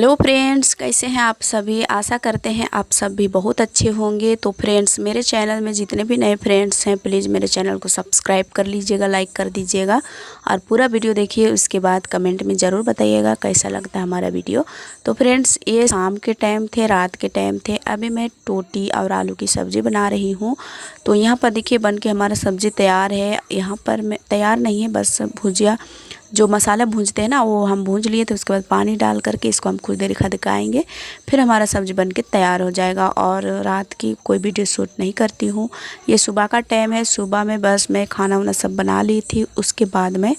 Hello friends, कैसे हैं आप सभी। आशा करते हैं आप सब भी बहुत अच्छे होंगे। तो फ्रेंड्स, मेरे चैनल में जितने भी नए फ्रेंड्स हैं प्लीज़ मेरे चैनल को सब्सक्राइब कर लीजिएगा, लाइक कर दीजिएगा और पूरा वीडियो देखिए। उसके बाद कमेंट में ज़रूर बताइएगा कैसा लगता है हमारा वीडियो। तो फ्रेंड्स, ये शाम के टाइम थे, रात के टाइम थे। अभी मैं टोटी और आलू की सब्ज़ी बना रही हूँ। तो यहाँ पर देखिए बन के हमारा सब्ज़ी तैयार है। यहाँ पर मैं तैयार नहीं है, बस भुजिया जो मसाला भूनते हैं ना वो हम भून लिए थे। उसके बाद पानी डाल करके इसको हम कुछ देर खदकाएंगे, फिर हमारा सब्ज़ी बनके तैयार हो जाएगा। और रात की कोई वीडियो शूट नहीं करती हूँ, ये सुबह का टाइम है। सुबह में बस मैं खाना वाना सब बना ली थी। उसके बाद मैं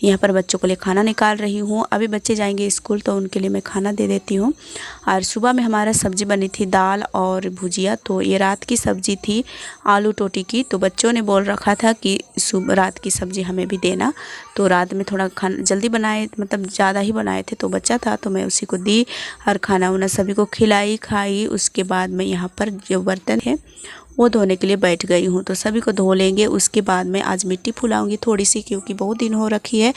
यहाँ पर बच्चों के लिए खाना निकाल रही हूँ। अभी बच्चे जाएंगे स्कूल तो उनके लिए मैं खाना दे देती हूँ। और सुबह में हमारा सब्ज़ी बनी थी दाल और भुजिया। तो ये रात की सब्ज़ी थी आलू टोटी की। तो बच्चों ने बोल रखा था कि रात की सब्ज़ी हमें भी देना। तो रात में थोड़ा खाना जल्दी बनाए, मतलब ज़्यादा ही बनाए थे तो बच्चा था तो मैं उसी को दी और खाना वाना सभी को खिलाई खाई। उसके बाद मैं यहाँ पर जो बर्तन है वो धोने के लिए बैठ गई हूँ। तो सभी को धो लेंगे। उसके बाद मैं आज मिट्टी फुलाऊंगी थोड़ी सी, क्योंकि बहुत दिन हो रखी है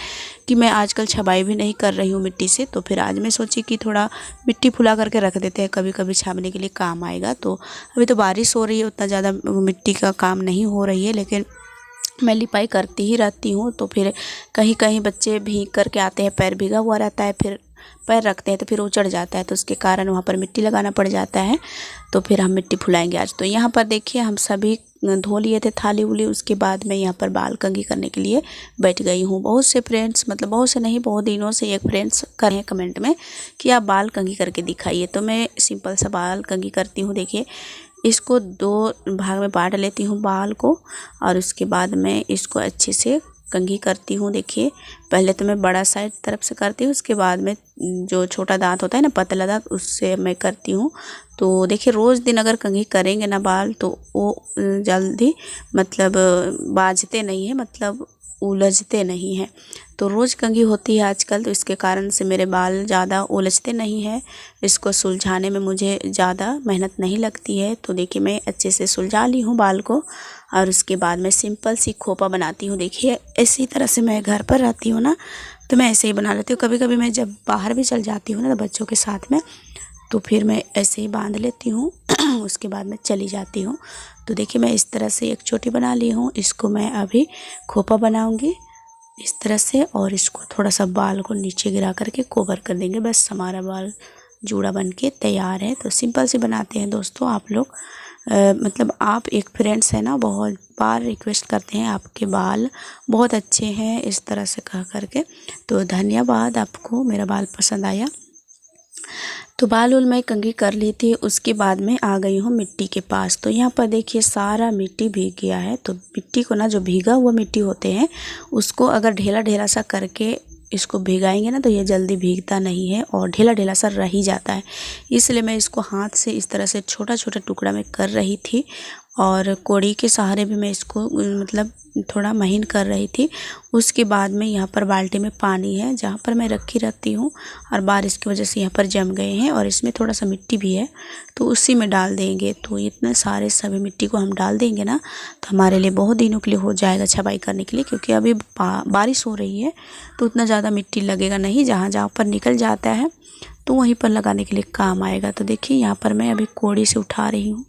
कि मैं आजकल छबाई भी नहीं कर रही हूँ मिट्टी से। तो फिर आज मैं सोची कि थोड़ा मिट्टी फुला करके रख देते हैं, कभी कभी छापने के लिए काम आएगा। तो अभी तो बारिश हो रही है, उतना ज़्यादा मिट्टी का काम नहीं हो रही है, लेकिन मैं लिपाई करती ही रहती हूँ। तो फिर कहीं कहीं बच्चे भीग करके आते हैं, पैर भीगा हुआ रहता है, फिर पैर रखते हैं तो फिर वो चढ़ जाता है, तो उसके कारण वहाँ पर मिट्टी लगाना पड़ जाता है। तो फिर हम मिट्टी फुलाएंगे आज। तो यहाँ पर देखिए हम सभी धो लिए थे थाली उली। उसके बाद मैं यहाँ पर बाल कंघी करने के लिए बैठ गई हूँ। बहुत से फ्रेंड्स, मतलब बहुत से नहीं, बहुत दिनों से एक फ्रेंड्स करें कमेंट में कि आप बाल कंघी करके दिखाइए। तो मैं सिंपल सा बाल कंघी करती हूँ। देखिए इसको दो भाग में बांट लेती हूँ बाल को, और उसके बाद मैं इसको अच्छे से कंघी करती हूँ। देखिए पहले तो मैं बड़ा साइड तरफ से करती हूँ, उसके बाद में जो छोटा दांत होता है ना, पतला दांत, उससे मैं करती हूँ। तो देखिए रोज़ दिन अगर कंघी करेंगे ना बाल तो वो जल्दी मतलब बाजते नहीं है, मतलब उलझते नहीं हैं। तो रोज़ कंघी होती है आजकल, तो इसके कारण से मेरे बाल ज़्यादा उलझते नहीं हैं। इसको सुलझाने में मुझे ज़्यादा मेहनत नहीं लगती है। तो देखिए मैं अच्छे से सुलझा ली हूँ बाल को, और उसके बाद मैं सिंपल सी खोपा बनाती हूँ। देखिए इसी तरह से मैं घर पर रहती हूँ ना, तो मैं ऐसे ही बना लेती हूँ। कभी कभी मैं जब बाहर भी चल जाती हूँ ना बच्चों के साथ में, तो फिर मैं ऐसे ही बांध लेती हूँ उसके बाद मैं चली जाती हूँ। तो देखिए मैं इस तरह से एक चोटी बना ली हूँ। इसको मैं अभी खोपा बनाऊँगी इस तरह से, और इसको थोड़ा सा बाल को नीचे गिरा करके कवर कर देंगे। बस हमारा बाल जूड़ा बन के तैयार है। तो सिंपल से बनाते हैं दोस्तों आप लोग। मतलब आप एक फ्रेंड्स है ना, बहुत बार रिक्वेस्ट करते हैं आपके बाल बहुत अच्छे हैं इस तरह से कह करके। तो धन्यवाद, आपको मेरा बाल पसंद आया। तो बाल उल मैं कंघी कर ली थी। उसके बाद में आ गई हूँ मिट्टी के पास। तो यहाँ पर देखिए सारा मिट्टी भीग गया है। तो मिट्टी को ना, जो भीगा हुआ मिट्टी होते हैं उसको अगर ढेला ढेला सा करके इसको भिगाएंगे ना तो ये जल्दी भीगता नहीं है और ढेला ढेला सा रह ही जाता है। इसलिए मैं इसको हाथ से इस तरह से छोटा छोटा टुकड़ा में कर रही थी, और कोड़ी के सहारे भी मैं इसको मतलब थोड़ा महीन कर रही थी। उसके बाद में यहाँ पर बाल्टी में पानी है जहाँ पर मैं रखी रहती हूँ, और बारिश की वजह से यहाँ पर जम गए हैं, और इसमें थोड़ा सा मिट्टी भी है तो उसी में डाल देंगे। तो इतने सारे सभी मिट्टी को हम डाल देंगे ना तो हमारे लिए बहुत दिनों के लिए हो जाएगा छपाई करने के लिए। क्योंकि अभी बारिश हो रही है तो उतना ज़्यादा मिट्टी लगेगा नहीं, जहाँ जहाँ पर निकल जाता है तो वहीं पर लगाने के लिए काम आएगा। तो देखिए यहाँ पर मैं अभी कोड़ी से उठा रही हूँ।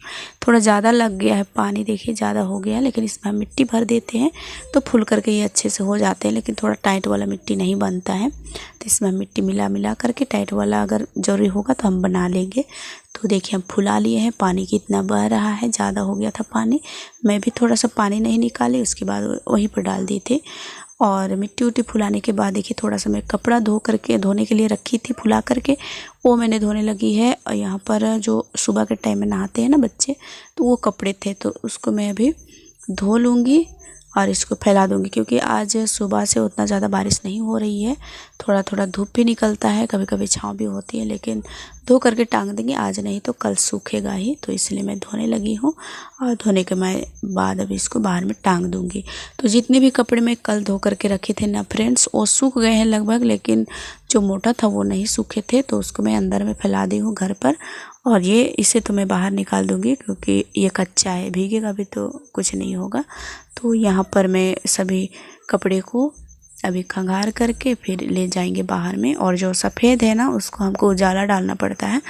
थोड़ा ज़्यादा लग गया है पानी, देखिए ज़्यादा हो गया, लेकिन इसमें हम मिट्टी भर देते हैं तो फुल करके ये अच्छे से हो जाते हैं। लेकिन थोड़ा टाइट वाला मिट्टी नहीं बनता है, तो इसमें हम मिट्टी मिला मिला करके टाइट वाला अगर ज़रूरी होगा तो हम बना लेंगे। तो देखिए हम फुला लिए हैं। पानी कितना बह रहा है, ज़्यादा हो गया था पानी, मैं भी थोड़ा सा पानी नहीं निकाली, उसके बाद वहीं पर डाल दी थी। और मिट्टी उट्टी फुलाने के बाद देखिए थोड़ा सा मैं कपड़ा धोने के लिए रखी थी फुला करके, वो मैंने धोने लगी है। और यहाँ पर जो सुबह के टाइम में नहाते हैं ना बच्चे, तो वो कपड़े थे तो उसको मैं अभी धो लूँगी और इसको फैला दूँगी। क्योंकि आज सुबह से उतना ज़्यादा बारिश नहीं हो रही है, थोड़ा थोड़ा धूप भी निकलता है, कभी कभी छाँव भी होती है, लेकिन धो करके टांग देंगे आज, नहीं तो कल सूखेगा ही। तो इसलिए मैं धोने लगी हूँ, और धोने के मैं बाद अभी इसको बाहर में टांग दूँगी। तो जितने भी कपड़े मैं कल धो करके रखे थे ना फ्रेंड्स, वो सूख गए हैं लगभग, लेकिन जो मोटा था वो नहीं सूखे थे, तो उसको मैं अंदर में फैला दी हूँ घर पर। और ये इसे तो मैं बाहर निकाल दूँगी क्योंकि ये कच्चा है, भीगेगा भी तो कुछ नहीं होगा। तो यहाँ पर मैं सभी कपड़े को अभी खंगार करके फिर ले जाएंगे बाहर में। और जो सफ़ेद है ना उसको हमको उजाला डालना पड़ता है,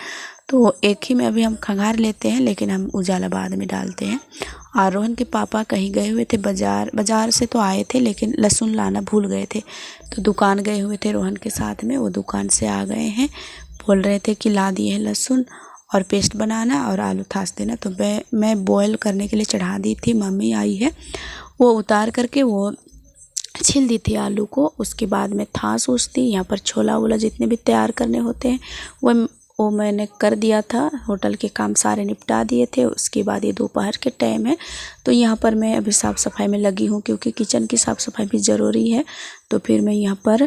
तो एक ही में अभी हम खंगार लेते हैं, लेकिन हम उजाला बाद में डालते हैं। और रोहन के पापा कहीं गए हुए थे बाज़ार से तो आए थे, लेकिन लहसुन लाना भूल गए थे, तो दुकान गए हुए थे रोहन के साथ में। वो दुकान से आ गए हैं, बोल रहे थे कि ला दिए हैं लहसुन और पेस्ट बनाना और आलू थास देना। तो मैं बॉयल करने के लिए चढ़ा दी थी। मम्मी आई है, वो उतार करके वो छील दी थी आलू को। उसके बाद में थास दी। यहाँ पर छोला वोला जितने भी तैयार करने होते हैं वो मैंने कर दिया था। होटल के काम सारे निपटा दिए थे। उसके बाद ये दोपहर के टाइम है, तो यहाँ पर मैं अभी साफ़ सफाई में लगी हूँ, क्योंकि किचन की साफ़ सफाई भी ज़रूरी है। तो फिर मैं यहाँ पर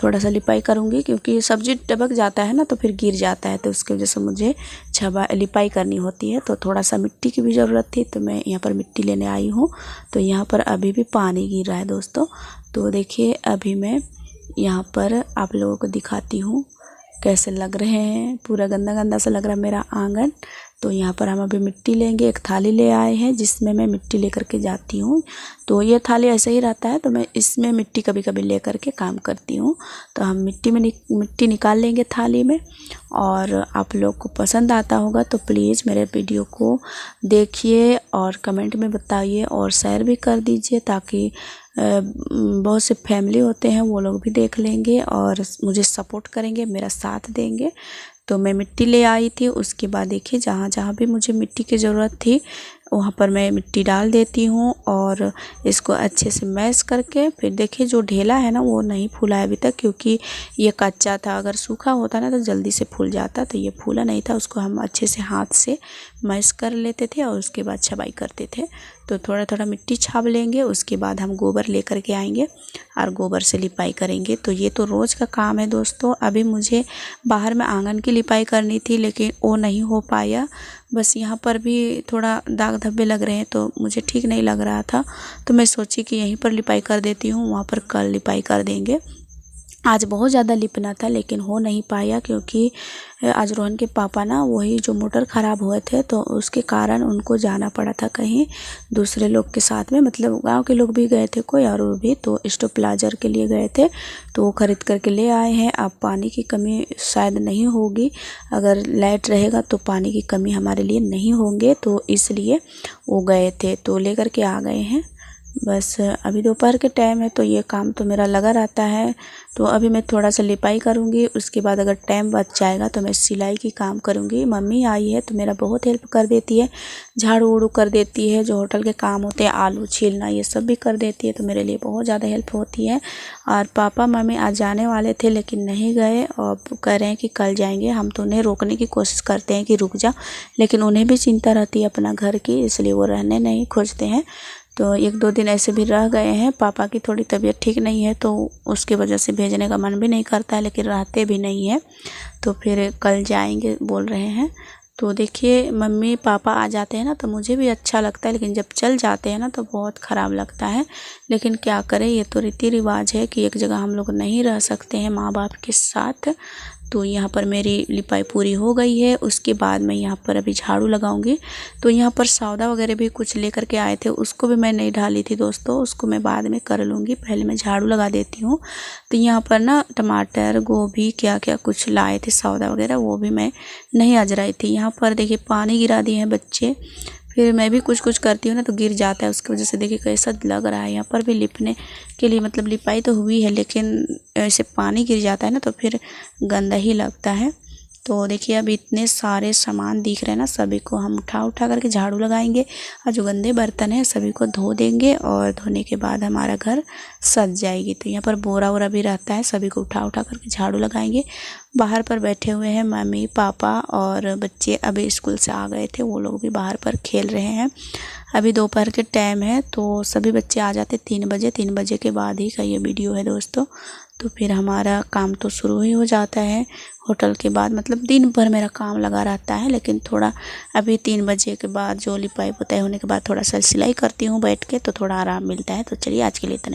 थोड़ा सा लिपाई करूँगी, क्योंकि सब्जी टपक जाता है ना तो फिर गिर जाता है, तो उसकी वजह से मुझे लिपाई करनी होती है। तो थोड़ा सा मिट्टी की भी ज़रूरत थी, तो मैं यहाँ पर मिट्टी लेने आई हूँ। तो यहाँ पर अभी भी पानी गिर रहा है दोस्तों। तो देखिए अभी मैं यहाँ पर आप लोगों को दिखाती हूँ कैसे लग रहे हैं। पूरा गंदा गंदा सा लग रहा है मेरा आंगन। तो यहाँ पर हम अभी मिट्टी लेंगे। एक थाली ले आए हैं जिसमें मैं मिट्टी लेकर के जाती हूँ। तो ये थाली ऐसे ही रहता है, तो मैं इसमें मिट्टी कभी कभी ले करके काम करती हूँ। तो हम मिट्टी निकाल लेंगे थाली में। और आप लोग को पसंद आता होगा तो प्लीज़ मेरे वीडियो को देखिए और कमेंट में बताइए और शेयर भी कर दीजिए, ताकि बहुत से फैमिली होते हैं वो लोग भी देख लेंगे और मुझे सपोर्ट करेंगे, मेरा साथ देंगे। तो मैं मिट्टी ले आई थी। उसके बाद देखिए जहाँ जहाँ भी मुझे मिट्टी की ज़रूरत थी वहाँ पर मैं मिट्टी डाल देती हूँ और इसको अच्छे से मैश करके फिर देखिए जो ढेला है ना वो नहीं फूला है अभी तक, क्योंकि ये कच्चा था। अगर सूखा होता ना तो जल्दी से फूल जाता, तो ये फूला नहीं था। उसको हम अच्छे से हाथ से मैश कर लेते थे और उसके बाद छबाई करते थे। तो थोड़ा थोड़ा मिट्टी छाप लेंगे। उसके बाद हम गोबर लेकर के आएंगे और गोबर से लिपाई करेंगे। तो ये तो रोज़ का काम है दोस्तों। अभी मुझे बाहर में आंगन की लिपाई करनी थी, लेकिन वो नहीं हो पाया। बस यहाँ पर भी थोड़ा दाग धब्बे लग रहे हैं, तो मुझे ठीक नहीं लग रहा था। तो मैं सोची कि यहीं पर लिपाई कर देती हूँ, वहाँ पर कल लिपाई कर देंगे। आज बहुत ज़्यादा लिपना था लेकिन हो नहीं पाया, क्योंकि आज रोहन के पापा ना वही जो मोटर ख़राब हुए थे, तो उसके कारण उनको जाना पड़ा था कहीं दूसरे लोग के साथ में। मतलब गांव के लोग भी गए थे कोई, और वो भी तो स्टेबलाइजर के लिए गए थे, तो वो ख़रीद करके ले आए हैं। अब पानी की कमी शायद नहीं होगी, अगर लाइट रहेगा तो पानी की कमी हमारे लिए नहीं होंगे, तो इसलिए वो गए थे तो ले कर के आ गए हैं। बस अभी दोपहर के टाइम है तो ये काम तो मेरा लगा रहता है। तो अभी मैं थोड़ा सा लिपाई करूँगी, उसके बाद अगर टाइम बच जाएगा तो मैं सिलाई की काम करूँगी। मम्मी आई है तो मेरा बहुत हेल्प कर देती है, झाड़ू उड़ू कर देती है, जो होटल के काम होते हैं आलू छीलना ये सब भी कर देती है, तो मेरे लिए बहुत ज़्यादा हेल्प होती है। और पापा मम्मी आज जाने वाले थे लेकिन नहीं गए और कह रहे हैं कि कल जाएंगे। हम तो उन्हें रोकने की कोशिश करते हैं कि रुक जा, लेकिन उन्हें भी चिंता रहती है अपना घर की, इसलिए वो रहने नहीं खोजते हैं। तो एक दो दिन ऐसे भी रह गए हैं। पापा की थोड़ी तबीयत ठीक नहीं है तो उसके वजह से भेजने का मन भी नहीं करता है, लेकिन रहते भी नहीं है। तो फिर कल जाएंगे बोल रहे हैं। तो देखिए मम्मी पापा आ जाते हैं ना तो मुझे भी अच्छा लगता है, लेकिन जब चल जाते हैं ना तो बहुत ख़राब लगता है। लेकिन क्या करें, ये तो रीति रिवाज है कि एक जगह हम लोग नहीं रह सकते हैं माँ बाप के साथ। तो यहाँ पर मेरी लिपाई पूरी हो गई है। उसके बाद मैं यहाँ पर अभी झाड़ू लगाऊंगी। तो यहाँ पर सौदा वगैरह भी कुछ लेकर के आए थे, उसको भी मैं नहीं डाली थी दोस्तों, उसको मैं बाद में कर लूँगी, पहले मैं झाड़ू लगा देती हूँ। तो यहाँ पर ना टमाटर गोभी क्या क्या कुछ लाए थे सौदा वगैरह, वो भी मैं नहीं अजराई थी। यहाँ पर देखिए पानी गिरा दिए हैं बच्चे, फिर मैं भी कुछ कुछ करती हूँ ना तो गिर जाता है, उसकी वजह से देखिए कैसा लग रहा है। यहाँ पर भी लिपने के लिए मतलब लिपाई तो हुई है, लेकिन ऐसे पानी गिर जाता है ना तो फिर गंदा ही लगता है। तो देखिए अब इतने सारे सामान दिख रहे हैं ना, सभी को हम उठा करके झाड़ू लगाएंगे और जो गंदे बर्तन हैं सभी को धो देंगे, और धोने के बाद हमारा घर सज जाएगी। तो यहाँ पर बोरा वोरा भी रहता है, सभी को उठा करके झाड़ू लगाएंगे। बाहर पर बैठे हुए हैं मम्मी पापा और बच्चे, अभी स्कूल से आ गए थे, वो लोग भी बाहर पर खेल रहे हैं। अभी दोपहर के टाइम है तो सभी बच्चे आ जाते 3 बजे। 3 बजे के बाद ही का ये वीडियो है दोस्तों। तो फिर हमारा काम तो शुरू ही हो जाता है होटल के बाद, मतलब दिन भर मेरा काम लगा रहता है। लेकिन थोड़ा अभी 3 बजे के बाद जो लिपाई पुताई होने के बाद थोड़ा सा सिलाई करती हूँ बैठ के, तो थोड़ा आराम मिलता है। तो चलिए आज के लिए इतना।